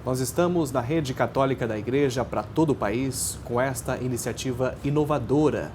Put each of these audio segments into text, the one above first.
Nós estamos na rede católica da Igreja para todo o país com esta iniciativa inovadora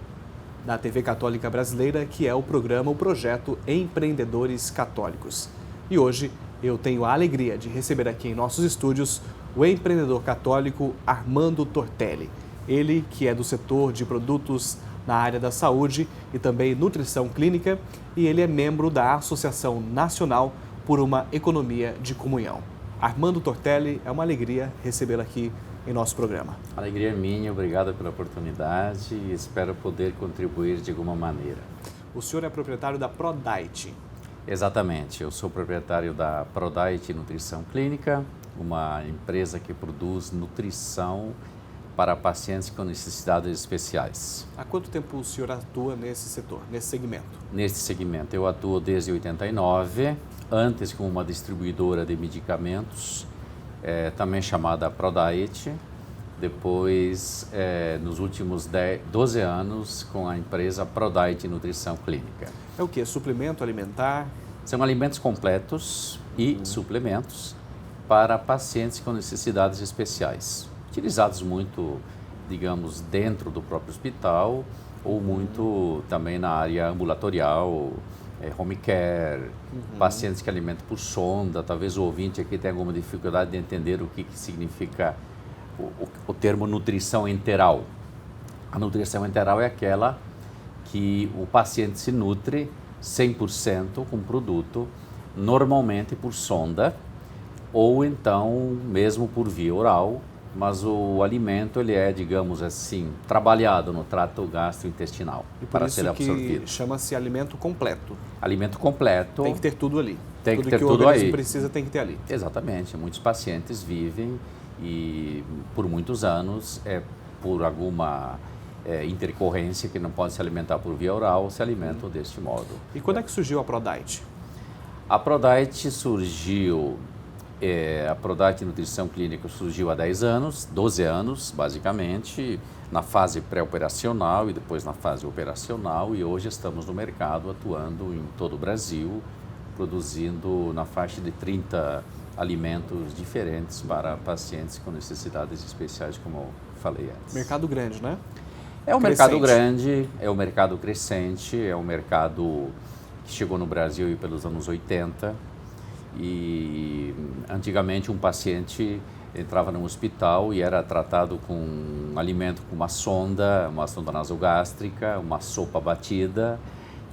da TV Católica Brasileira, que é o projeto Empreendedores Católicos. E hoje eu tenho a alegria de receber aqui em nossos estúdios o empreendedor católico Armando Tortelli. Ele que é do setor de produtos na área da saúde e também nutrição clínica, e ele é membro da Associação Nacional por uma Economia de Comunhão. Armando Tortelli, é uma alegria recebê-lo aqui em nosso programa. A alegria é minha, obrigado pela oportunidade e espero poder contribuir de alguma maneira. O senhor é proprietário da ProDiet. Exatamente, eu sou proprietário da ProDiet Nutrição Clínica, uma empresa que produz nutrição para pacientes com necessidades especiais. Há quanto tempo o senhor atua nesse setor, nesse segmento? Neste segmento, eu atuo desde 89, antes com uma distribuidora de medicamentos, também chamada ProDiet, depois, nos últimos 12 anos, com a empresa ProDiet Nutrição Clínica. É o quê? Suplemento alimentar? São alimentos completos e suplementos para pacientes com necessidades especiais, utilizados muito, digamos, dentro do próprio hospital ou muito também na área ambulatorial, home care, pacientes que alimentam por sonda. Talvez o ouvinte aqui tenha alguma dificuldade de entender o que significa o termo nutrição enteral. A nutrição enteral é aquela que o paciente se nutre 100% com produto, normalmente por sonda ou então mesmo por via oral, mas o alimento ele é, digamos assim, trabalhado no trato gastrointestinal para ser absorvido. Por isso que chama-se alimento completo. Alimento completo. Tem que ter tudo ali. Tem que ter tudo tudo o organismo aí. Precisa tem que ter ali. Exatamente. Muitos pacientes vivem e por muitos anos por alguma intercorrência que não pode se alimentar por via oral, se alimentam deste modo. E quando é que surgiu a ProDiet? A ProDiet surgiu... a ProDiet Nutrição Clínica surgiu há 10 anos, 12 anos, basicamente, na fase pré-operacional e depois na fase operacional, e hoje estamos no mercado atuando em todo o Brasil, produzindo na faixa de 30 alimentos diferentes para pacientes com necessidades especiais, como eu falei antes. Mercado grande, né? É um mercado grande, é um mercado crescente, é um mercado que chegou no Brasil pelos anos 80, e antigamente um paciente entrava no hospital e era tratado com um alimento com uma sonda nasogástrica, uma sopa batida,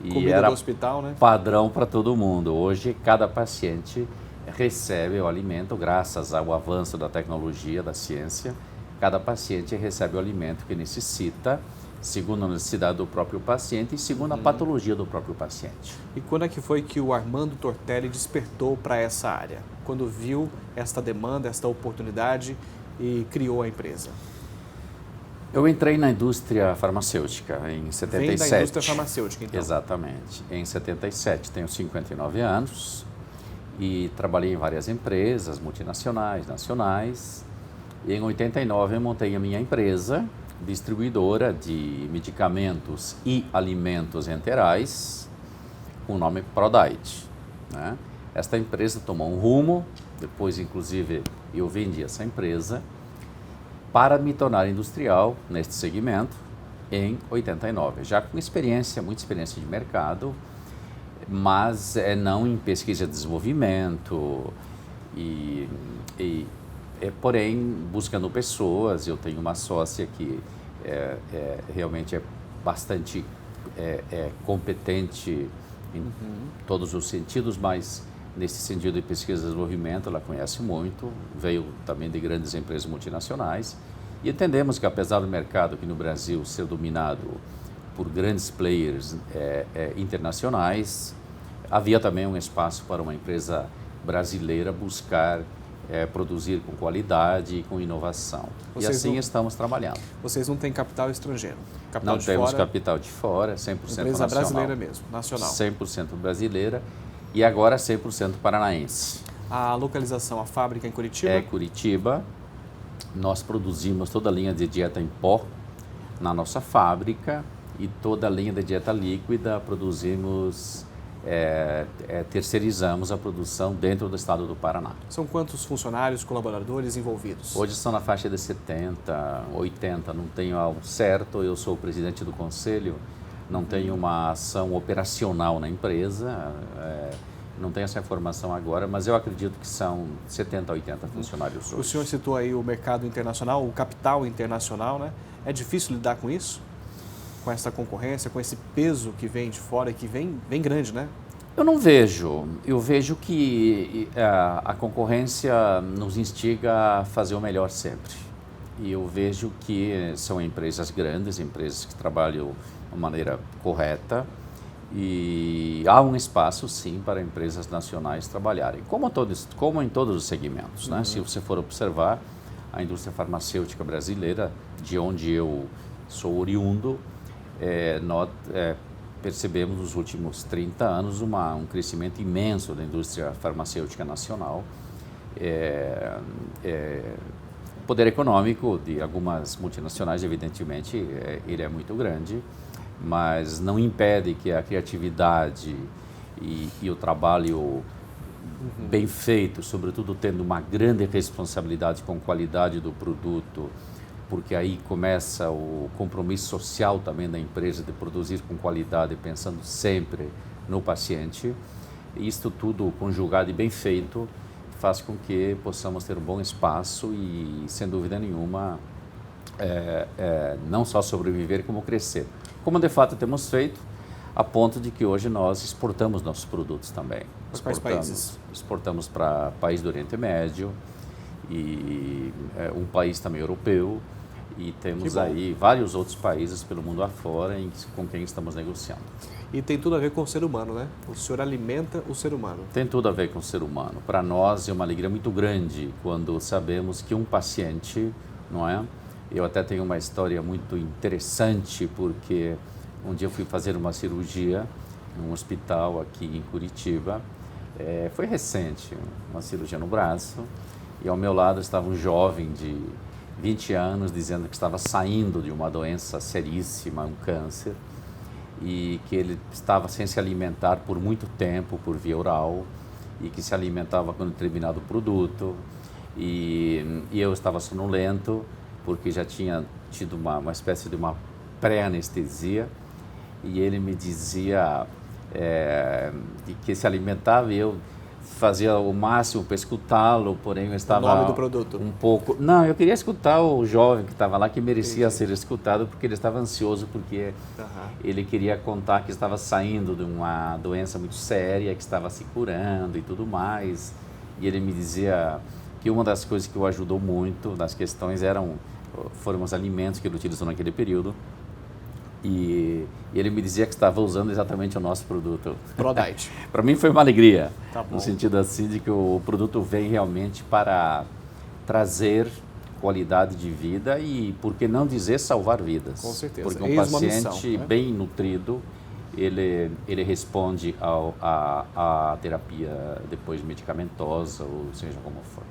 e comida era do hospital, né? Padrão para todo mundo. Hoje cada paciente recebe o alimento graças ao avanço da tecnologia, da ciência. Cada paciente recebe o alimento que necessita, segundo a necessidade do próprio paciente e segundo a patologia do próprio paciente. E quando é que foi que o Armando Tortelli despertou para essa área? Quando viu esta demanda, esta oportunidade e criou a empresa? Eu entrei na indústria farmacêutica em 77. Vem da indústria farmacêutica, então? Exatamente. Em 77, tenho 59 anos e trabalhei em várias empresas multinacionais, nacionais. E em 89 eu montei a minha empresa, distribuidora de medicamentos e alimentos enterais, com o nome ProDiet, né? Esta empresa tomou um rumo, depois inclusive eu vendi essa empresa para me tornar industrial neste segmento em 89, já com muita experiência de mercado, mas não em pesquisa e desenvolvimento porém, buscando pessoas. Eu tenho uma sócia que realmente é bastante competente em todos os sentidos, mas nesse sentido de pesquisa e desenvolvimento ela conhece muito, veio também de grandes empresas multinacionais, e entendemos que apesar do mercado aqui no Brasil ser dominado por grandes players internacionais, havia também um espaço para uma empresa brasileira buscar produzir com qualidade e com inovação. E assim estamos trabalhando. Vocês não têm capital estrangeiro? Não temos capital de fora, 100% empresa nacional. Brasileira mesmo, nacional. 100% brasileira e agora 100% paranaense. A localização, a fábrica em Curitiba? É Curitiba. Nós produzimos toda a linha de dieta em pó na nossa fábrica e toda a linha de dieta líquida produzimos terceirizamos a produção dentro do estado do Paraná. São quantos funcionários, colaboradores envolvidos? Hoje são na faixa de 70, 80, não tenho algo certo, eu sou o presidente do conselho, não tenho uma ação operacional na empresa, não tenho essa informação agora, mas eu acredito que são 70, 80 funcionários hoje. O senhor citou aí o mercado internacional, o capital internacional, né? É difícil lidar com isso? Com essa concorrência, com esse peso que vem de fora e que vem grande, né? Eu não vejo. Eu vejo que a concorrência nos instiga a fazer o melhor sempre. E eu vejo que são empresas grandes, empresas que trabalham de maneira correta e há um espaço, sim, para empresas nacionais trabalharem, como em todos os segmentos, né? Se você for observar, a indústria farmacêutica brasileira, de onde eu sou oriundo, nós percebemos nos últimos 30 anos um crescimento imenso da indústria farmacêutica nacional. O poder econômico de algumas multinacionais, evidentemente, ele é muito grande, mas não impede que a criatividade e o trabalho bem feito, sobretudo tendo uma grande responsabilidade com a qualidade do produto, porque aí começa o compromisso social também da empresa de produzir com qualidade, pensando sempre no paciente. E isto tudo conjugado e bem feito faz com que possamos ter um bom espaço e, sem dúvida nenhuma, não só sobreviver, como crescer. Como de fato temos feito, a ponto de que hoje nós exportamos nossos produtos também. Para quais países? Exportamos para países do Oriente Médio e um país também europeu. E temos aí vários outros países pelo mundo afora com quem estamos negociando. E tem tudo a ver com o ser humano, né? O senhor alimenta o ser humano. Tem tudo a ver com o ser humano. Para nós é uma alegria muito grande quando sabemos que um paciente, não é? Eu até tenho uma história muito interessante, porque um dia eu fui fazer uma cirurgia num hospital aqui em Curitiba. Foi recente, uma cirurgia no braço. E ao meu lado estava um jovem de 20 anos dizendo que estava saindo de uma doença seríssima, um câncer, e que ele estava sem se alimentar por muito tempo, por via oral, e que se alimentava com um determinado produto, e eu estava sonolento, porque já tinha tido uma espécie de uma pré-anestesia, e ele me dizia que se alimentava e eu fazia o máximo para escutá-lo, porém eu estava o nome do produto. Um pouco... Não, eu queria escutar o jovem que estava lá, que merecia ser escutado, porque ele estava ansioso, porque ele queria contar que estava saindo de uma doença muito séria, que estava se curando e tudo mais. E ele me dizia que uma das coisas que o ajudou muito nas questões foram os alimentos que ele utilizou naquele período. E ele me dizia que estava usando exatamente o nosso produto. ProDiet. Para mim foi uma alegria, Tá no sentido assim de que o produto vem realmente para trazer qualidade de vida e, por que não dizer, salvar vidas. Com certeza. Porque um paciente bem nutrido, ele responde à terapia depois medicamentosa, ou seja como for.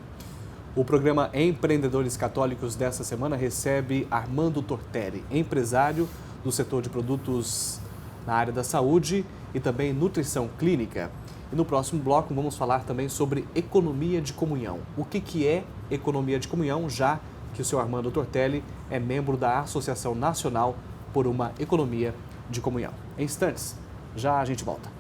O programa Empreendedores Católicos dessa semana recebe Armando Tortelli, empresário do setor de produtos na área da saúde e também nutrição clínica. E no próximo bloco vamos falar também sobre economia de comunhão. O que é economia de comunhão, já que o senhor Armando Tortelli é membro da Associação Nacional por uma Economia de Comunhão. Em instantes, já a gente volta.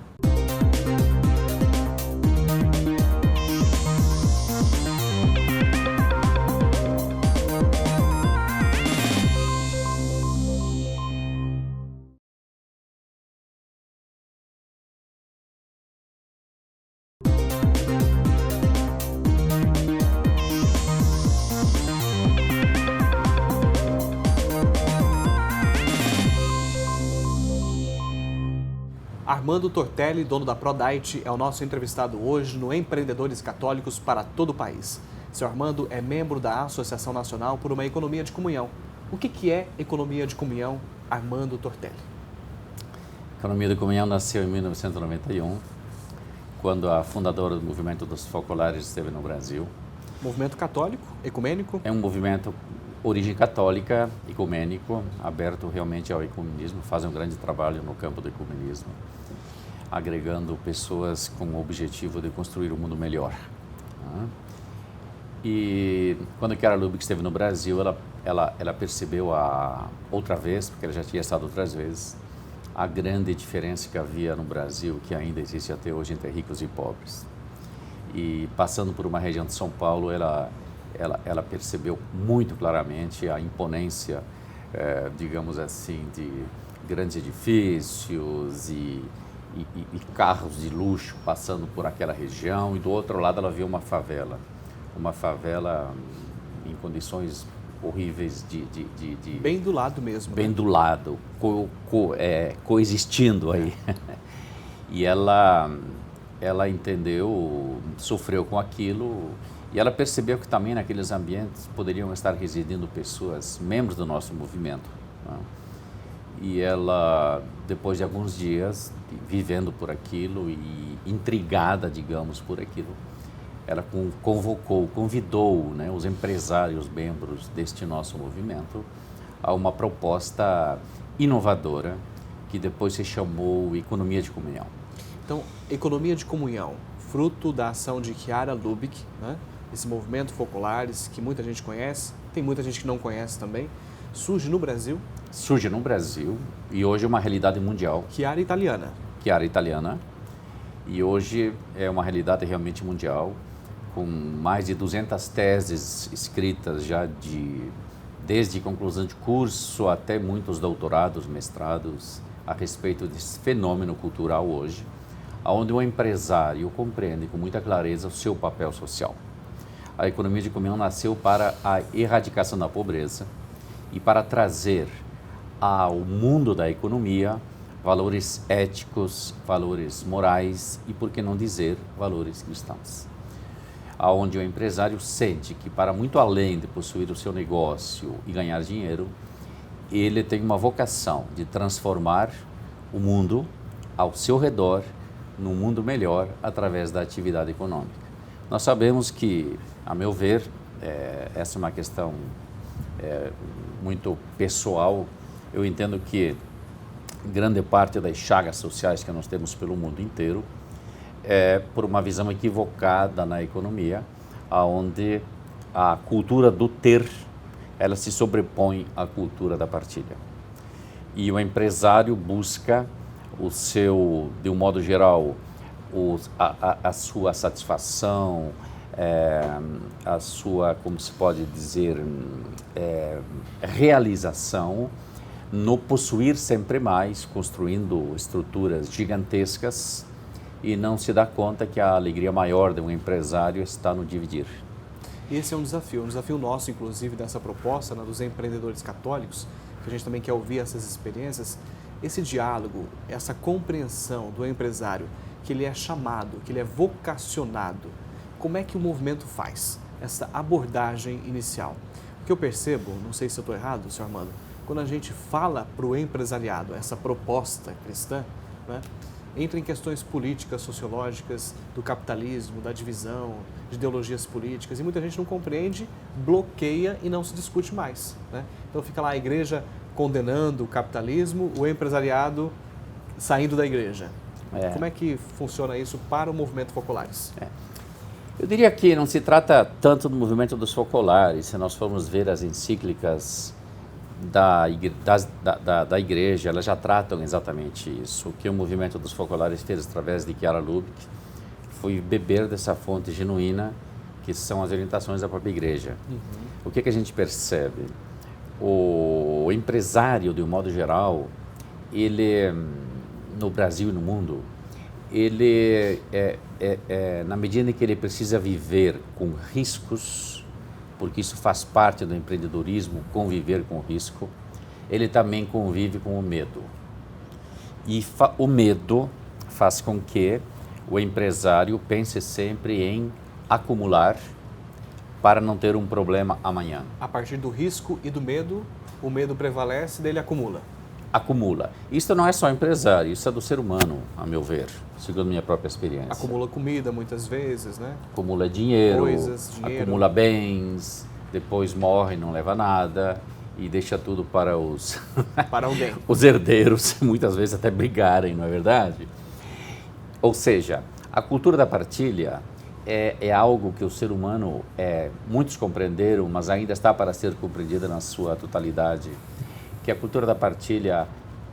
Armando Tortelli, dono da ProDiet, é o nosso entrevistado hoje no Empreendedores Católicos para todo o país. Seu Armando é membro da Associação Nacional por uma Economia de Comunhão. O que é economia de comunhão, Armando Tortelli? A Economia de Comunhão nasceu em 1991, quando a fundadora do movimento dos focolares esteve no Brasil. Movimento católico, ecumênico? É um movimento origem católica, ecumênico, aberto realmente ao ecumenismo, faz um grande trabalho no campo do ecumenismo. agregando pessoas com o objetivo de construir um mundo melhor. E quando a Chiara Lubich esteve no Brasil, ela percebeu outra vez, porque ela já tinha estado outras vezes, a grande diferença que havia no Brasil, que ainda existe até hoje, entre ricos e pobres. E passando por uma região de São Paulo, ela percebeu muito claramente a imponência, digamos assim, de grandes edifícios e carros de luxo passando por aquela região, e do outro lado ela viu uma favela em condições horríveis de bem do lado mesmo. Bem, né? Do lado, coexistindo aí. E ela entendeu, sofreu com aquilo, e ela percebeu que também naqueles ambientes poderiam estar residindo pessoas, membros do nosso movimento, né? E ela, depois de alguns dias vivendo por aquilo e intrigada, digamos, por aquilo, ela convidou, né, os empresários, membros deste nosso movimento, a uma proposta inovadora que depois se chamou Economia de Comunhão. Então, Economia de Comunhão, fruto da ação de Chiara Lubich, né? Esse movimento Focolares, que muita gente conhece, tem muita gente que não conhece também, surge no Brasil. Surge no Brasil e hoje é uma realidade mundial. Chiara italiana. Chiara italiana. E hoje é uma realidade realmente mundial, com mais de 200 teses escritas já desde conclusão de curso até muitos doutorados, mestrados, a respeito desse fenômeno cultural hoje, onde o empresário compreende com muita clareza o seu papel social. A Economia de Comunhão nasceu para a erradicação da pobreza e para trazer ao mundo da economia valores éticos, valores morais e, por que não dizer, valores cristãos. Onde o empresário sente que, para muito além de possuir o seu negócio e ganhar dinheiro, ele tem uma vocação de transformar o mundo ao seu redor num mundo melhor através da atividade econômica. Nós sabemos que, a meu ver, essa é uma questão muito pessoal. Eu entendo que grande parte das chagas sociais que nós temos pelo mundo inteiro é por uma visão equivocada na economia, onde a cultura do ter, ela se sobrepõe à cultura da partilha. E o empresário busca de um modo geral, a sua satisfação, a sua, como se pode dizer, realização no possuir sempre mais, construindo estruturas gigantescas, e não se dá conta que a alegria maior de um empresário está no dividir. Esse é um desafio nosso, inclusive, dessa proposta, né, dos empreendedores católicos, que a gente também quer ouvir essas experiências, esse diálogo, essa compreensão do empresário, que ele é chamado, que ele é vocacionado. Como é que o movimento faz essa abordagem inicial? O que eu percebo, não sei se eu estou errado, senhor Armando, quando a gente fala para o empresariado essa proposta cristã, né, entra em questões políticas, sociológicas, do capitalismo, da divisão, de ideologias políticas, e muita gente não compreende, bloqueia e não se discute mais, né? Então fica lá a igreja condenando o capitalismo, o empresariado saindo da igreja. Como é que funciona isso para o movimento Focolares? Eu diria que não se trata tanto do movimento dos Focolares. Se nós formos ver as encíclicas da igreja, elas já tratam exatamente isso. O que o movimento dos Focolares fez através de Chiara Lubich foi beber dessa fonte genuína, que são as orientações da própria igreja. O que a gente percebe? O empresário, de um modo geral, ele, no Brasil e no mundo, ele, na medida em que ele precisa viver com riscos, porque isso faz parte do empreendedorismo, conviver com o risco, ele também convive com o medo. E o medo faz com que o empresário pense sempre em acumular para não ter um problema amanhã. A partir do risco e do medo, o medo prevalece, daí ele acumula. Acumula. Isso não é só empresário, isso é do ser humano, a meu ver, segundo minha própria experiência. Acumula comida muitas vezes, né? Acumula dinheiro, dinheiro, acumula bens, depois morre, não leva nada e deixa tudo para os para alguém. Os herdeiros, muitas vezes até brigarem, não é verdade? Ou seja, a cultura da partilha é algo que o ser humano, muitos compreenderam, mas ainda está para ser compreendida na sua totalidade, que a cultura da partilha,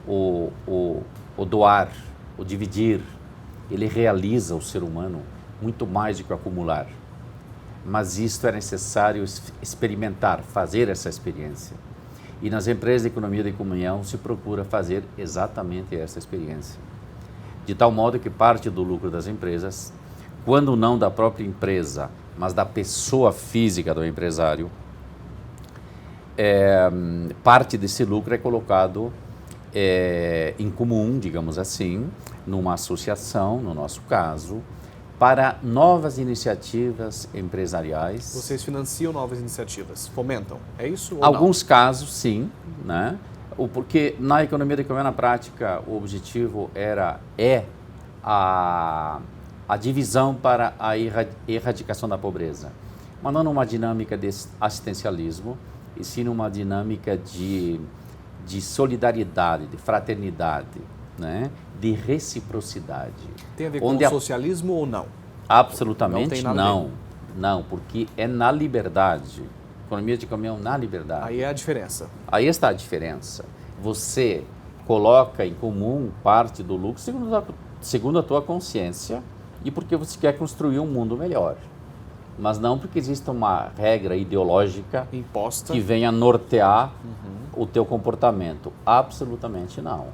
o doar, o dividir, ele realiza o ser humano muito mais do que o acumular. Mas isto é necessário experimentar, fazer essa experiência. E nas empresas de economia de comunhão se procura fazer exatamente essa experiência. De tal modo que parte do lucro das empresas, quando não da própria empresa, mas da pessoa física do empresário, parte desse lucro é colocado em comum, digamos assim, numa associação, no nosso caso, para novas iniciativas empresariais. Vocês financiam novas iniciativas, fomentam, é isso ou Alguns casos, sim, né? Porque na economia de comunhão, na prática, o objetivo é a divisão para a erradicação da pobreza, mas não numa dinâmica de assistencialismo, e sim numa dinâmica de solidariedade, de fraternidade, né? De reciprocidade. Tem a ver com o socialismo ou não? Absolutamente não. Não, porque é na liberdade. Economia de comunhão na liberdade. Aí é a diferença. Aí está a diferença. Você coloca em comum parte do lucro segundo a tua consciência e porque você quer construir um mundo melhor. Mas não porque exista uma regra ideológica imposta que venha nortear o teu comportamento. Absolutamente não.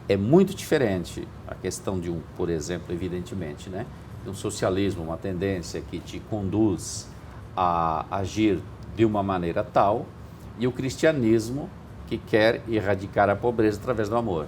É muito diferente a questão de por exemplo, evidentemente, né, de um socialismo, uma tendência que te conduz a agir de uma maneira tal, e o cristianismo que quer erradicar a pobreza através do amor.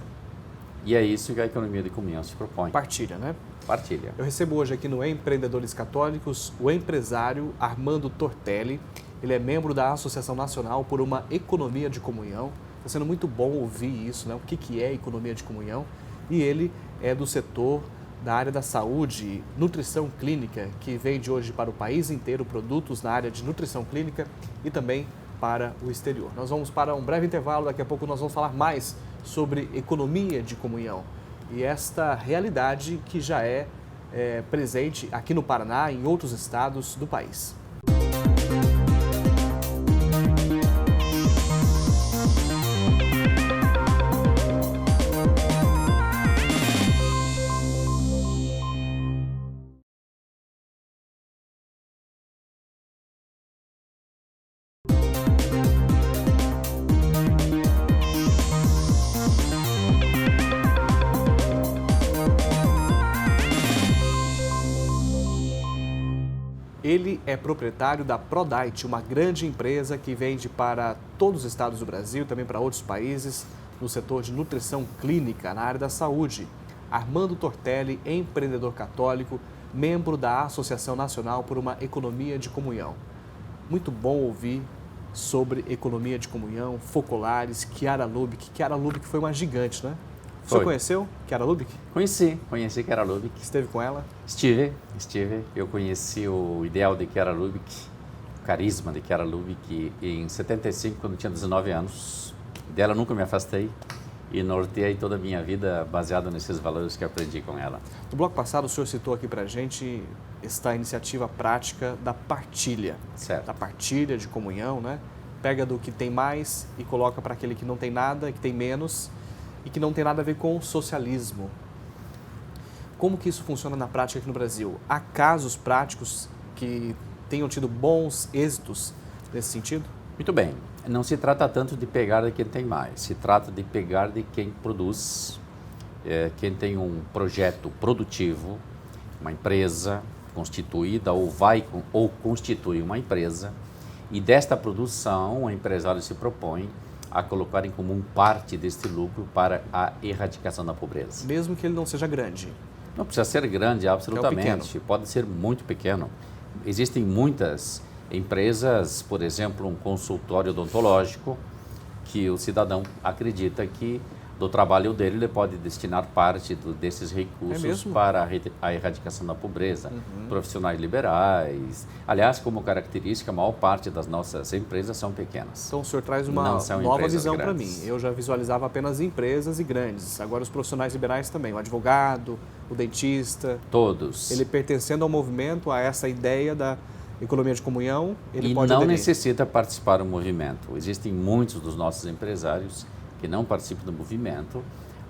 E é isso que a economia de comunhão se propõe. Partilha, né? Partilha. Eu recebo hoje aqui no Empreendedores Católicos o empresário Armando Tortelli. Ele é membro da Associação Nacional por uma Economia de Comunhão. Está sendo muito bom ouvir isso, né? O que é economia de comunhão. E ele é do setor da área da saúde, nutrição clínica, que vende hoje para o país inteiro produtos na área de nutrição clínica e também para o exterior. Nós vamos para um breve intervalo, daqui a pouco nós vamos falar mais sobre economia de comunhão e esta realidade que já é presente aqui no Paraná e em outros estados do país. Ele é proprietário da Prodite, uma grande empresa que vende para todos os estados do Brasil, também para outros países, no setor de nutrição clínica, na área da saúde. Armando Tortelli, empreendedor católico, membro da Associação Nacional por uma Economia de Comunhão. Muito bom ouvir sobre economia de comunhão, focolares, Chiara Lubich. Chiara Lubich foi uma gigante, né? Você conheceu Chiara Lubich? Conheci Chiara Lubich. Esteve com ela? Estive. Eu conheci o ideal de Chiara Lubich, o carisma de Chiara Lubich em 75, quando eu tinha 19 anos. Dela nunca me afastei e norteei toda a minha vida baseado nesses valores que aprendi com ela. No bloco passado, o senhor citou aqui pra gente esta iniciativa prática da partilha. Certo. Da partilha de comunhão, né? Pega do que tem mais e coloca para aquele que não tem nada, que tem menos e que não tem nada a ver com o socialismo. Como que isso funciona na prática aqui no Brasil? Há casos práticos que tenham tido bons êxitos nesse sentido? Muito bem. Não se trata tanto de pegar de quem tem mais, se trata de pegar de quem produz, quem tem um projeto produtivo, uma empresa constituída ou constitui uma empresa, e desta produção o empresário se propõe a colocar em comum parte deste lucro para a erradicação da pobreza. Mesmo que ele não seja grande? Não precisa ser grande, absolutamente. Pode ser muito pequeno. Existem muitas empresas, por exemplo, um consultório odontológico, que o cidadão acredita que do trabalho dele, ele pode destinar parte desses recursos para a erradicação da pobreza, profissionais liberais. Aliás, como característica, a maior parte das nossas empresas são pequenas. Então o senhor traz uma nova visão para mim. Eu já visualizava apenas empresas e grandes. Agora os profissionais liberais também, o advogado, o dentista. Todos. Ele pertencendo ao movimento, a essa ideia da economia de comunhão, ele pode não aderir. necessita participar do movimento. Existem muitos dos nossos empresários que não participam do movimento,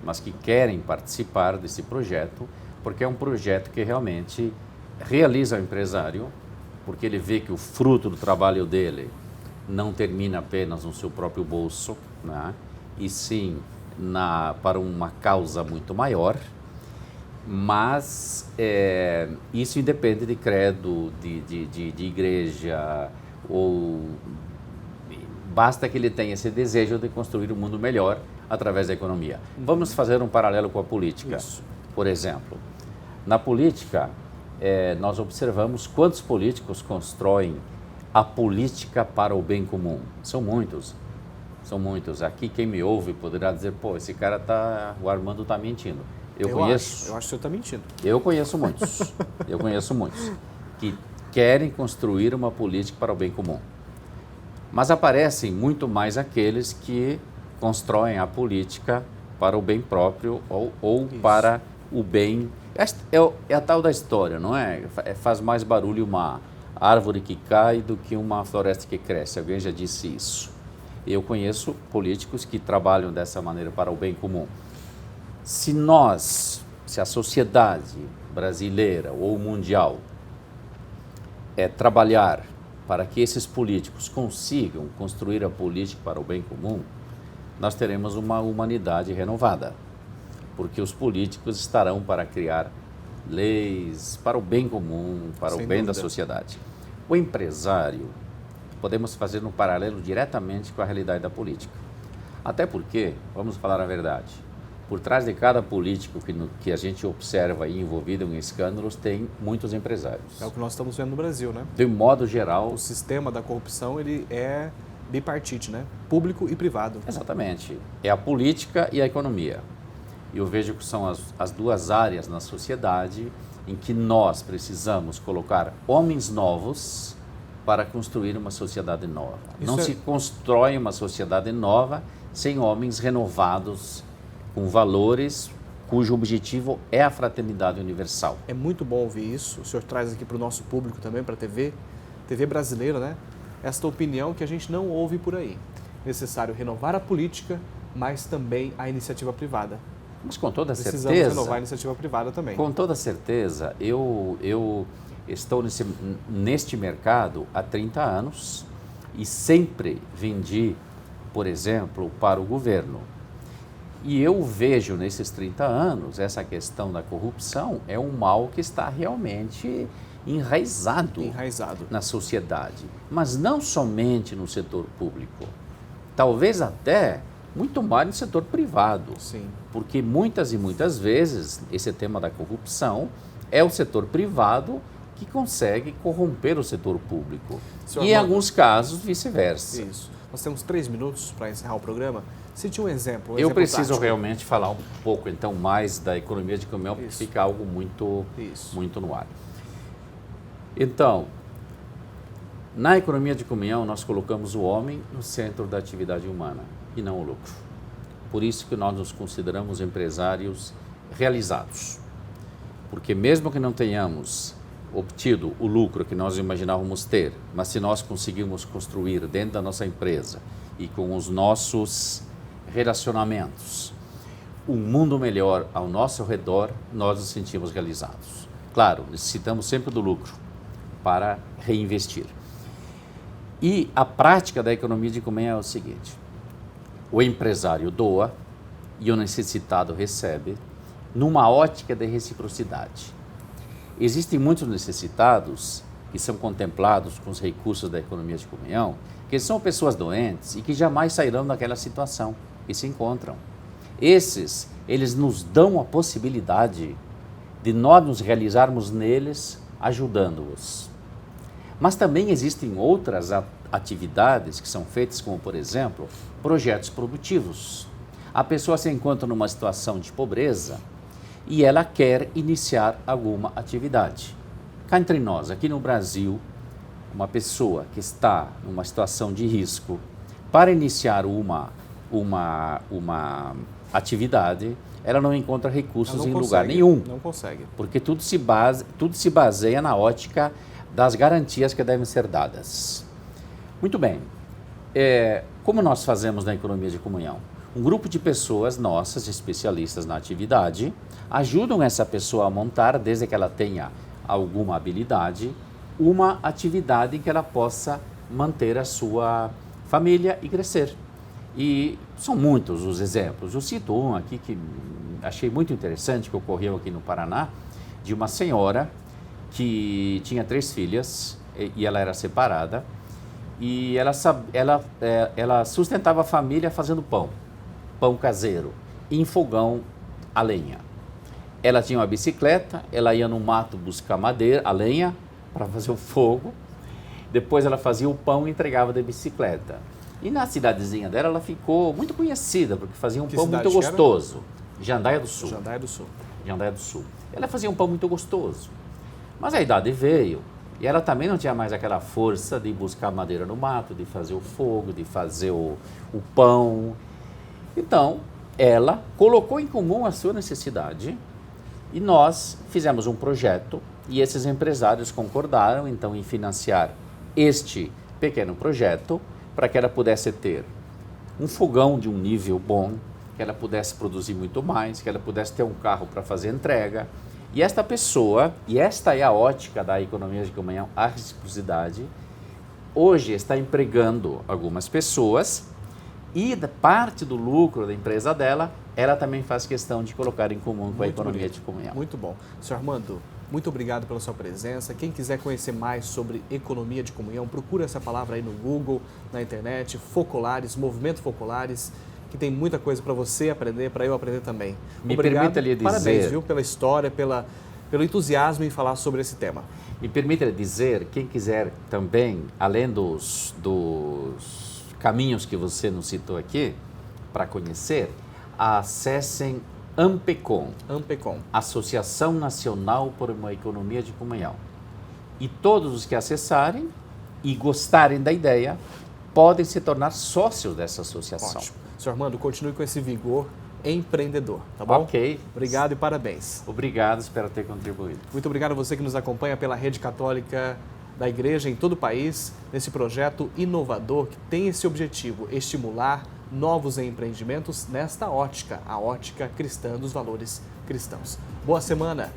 mas que querem participar desse projeto, porque é um projeto que realmente realiza o empresário, porque ele vê que o fruto do trabalho dele não termina apenas no seu próprio bolso, né? E sim para uma causa muito maior, mas isso independe de credo, de igreja, ou basta que ele tenha esse desejo de construir um mundo melhor através da economia. Vamos fazer um paralelo com a política. Isso. Por exemplo, na política, nós observamos quantos políticos constroem a política para o bem comum. São muitos. São muitos. Aqui quem me ouve poderá dizer, pô, esse cara o Armando está mentindo. Eu acho que o senhor está mentindo. Eu conheço muitos. Eu conheço muitos que querem construir uma política para o bem comum. Mas aparecem muito mais aqueles que constroem a política para o bem próprio ou para o bem... É a tal da história, não é? Faz mais barulho uma árvore que cai do que uma floresta que cresce. Alguém já disse isso. Eu conheço políticos que trabalham dessa maneira para o bem comum. Se a sociedade brasileira ou mundial trabalhar para que esses políticos consigam construir a política para o bem comum, nós teremos uma humanidade renovada, porque os políticos estarão para criar leis para o bem comum, para o bem da sociedade. O empresário, podemos fazer um paralelo diretamente com a realidade da política. Até porque, vamos falar a verdade, por trás de cada político que a gente observa aí envolvido em escândalos, tem muitos empresários. É o que nós estamos vendo no Brasil, né? De modo geral... O sistema da corrupção, ele é bipartite, né? Público e privado. Exatamente. É a política e a economia. E eu vejo que são as duas áreas na sociedade em que nós precisamos colocar homens novos para construir uma sociedade nova. Não se constrói uma sociedade nova sem homens renovados, com valores cujo objetivo é a fraternidade universal. É muito bom ouvir isso. O senhor traz aqui para o nosso público também, para a TV brasileira, né? Esta opinião que a gente não ouve por aí. Necessário renovar a política, mas também a iniciativa privada. Mas com toda certeza... Precisamos renovar a iniciativa privada também. Com toda certeza. Eu estou neste mercado há 30 anos e sempre vendi, por exemplo, para o governo. E eu vejo nesses 30 anos essa questão da corrupção é um mal que está realmente enraizado na sociedade. Mas não somente no setor público. Talvez até muito mais no setor privado. Sim. Porque muitas e muitas vezes esse tema da corrupção é o setor privado que consegue corromper o setor público. E em alguns casos vice-versa. Isso. Nós temos 3 minutos para encerrar o programa. Cite um exemplo. Eu preciso realmente falar um pouco então mais da economia de comunhão, porque fica algo muito no ar. Então, na economia de comunhão nós colocamos o homem no centro da atividade humana e não o lucro. Por isso que nós nos consideramos empresários realizados. Porque mesmo que não tenhamos obtido o lucro que nós imaginávamos ter, mas se nós conseguimos construir dentro da nossa empresa e com os nossos relacionamentos um mundo melhor ao nosso redor, nós nos sentimos realizados. Claro, necessitamos sempre do lucro para reinvestir. E a prática da economia de comunhão é o seguinte: o empresário doa e o necessitado recebe numa ótica de reciprocidade. Existem muitos necessitados que são contemplados com os recursos da economia de comunhão, que são pessoas doentes e que jamais sairão daquela situação e se encontram. Eles nos dão a possibilidade de nós nos realizarmos neles, ajudando-os. Mas também existem outras atividades que são feitas, como, por exemplo, projetos produtivos. A pessoa se encontra numa situação de pobreza e ela quer iniciar alguma atividade. Cá entre nós, aqui no Brasil, uma pessoa que está numa situação de risco, para iniciar uma atividade, ela não encontra recursos em lugar nenhum. Não consegue. Porque tudo se baseia na ótica das garantias que devem ser dadas. Muito bem. Como nós fazemos na economia de comunhão? Um grupo de pessoas nossas, especialistas na atividade, ajudam essa pessoa a montar, desde que ela tenha alguma habilidade, uma atividade em que ela possa manter a sua família e crescer. E são muitos os exemplos. Eu cito um aqui que achei muito interessante, que ocorreu aqui no Paraná, de uma senhora que tinha 3 filhas e ela era separada e ela sustentava a família fazendo pão caseiro, em fogão a lenha. Ela tinha uma bicicleta, ela ia no mato buscar madeira, a lenha, para fazer o fogo. Depois ela fazia o pão e entregava de bicicleta. E na cidadezinha dela, ela ficou muito conhecida, porque fazia um pão muito gostoso. Jandaia do Sul. Jandaia do Sul. Jandaia do Sul. Ela fazia um pão muito gostoso. Mas a idade veio e ela também não tinha mais aquela força de buscar madeira no mato, de fazer o fogo, de fazer o pão. Então, ela colocou em comum a sua necessidade e nós fizemos um projeto e esses empresários concordaram, então, em financiar este pequeno projeto para que ela pudesse ter um fogão de um nível bom, que ela pudesse produzir muito mais, que ela pudesse ter um carro para fazer entrega. E esta pessoa, e esta é a ótica da economia de comunhão, a reciprocidade, hoje está empregando algumas pessoas e parte do lucro da empresa dela, ela também faz questão de colocar em comum com a economia de comunhão. Muito bom. Senhor Armando, muito obrigado pela sua presença. Quem quiser conhecer mais sobre economia de comunhão, procura essa palavra aí no Google, na internet, Focolares, Movimento Focolares, que tem muita coisa para você aprender, para eu aprender também. Me obrigado. Permita lhe dizer... Parabéns, viu, pela história, pelo entusiasmo em falar sobre esse tema. Me permita lhe dizer, quem quiser também, além dos caminhos que você nos citou aqui, para conhecer, acessem AMPECOM, Associação Nacional por uma Economia de Comunhão. E todos os que acessarem e gostarem da ideia, podem se tornar sócios dessa associação. Ótimo. Senhor Armando, continue com esse vigor empreendedor, tá bom? Ok. Obrigado e parabéns. Obrigado, espero ter contribuído. Muito obrigado a você que nos acompanha pela Rede Católica da Igreja em todo o país, nesse projeto inovador que tem esse objetivo, estimular novos empreendimentos nesta ótica, a ótica cristã dos valores cristãos. Boa semana!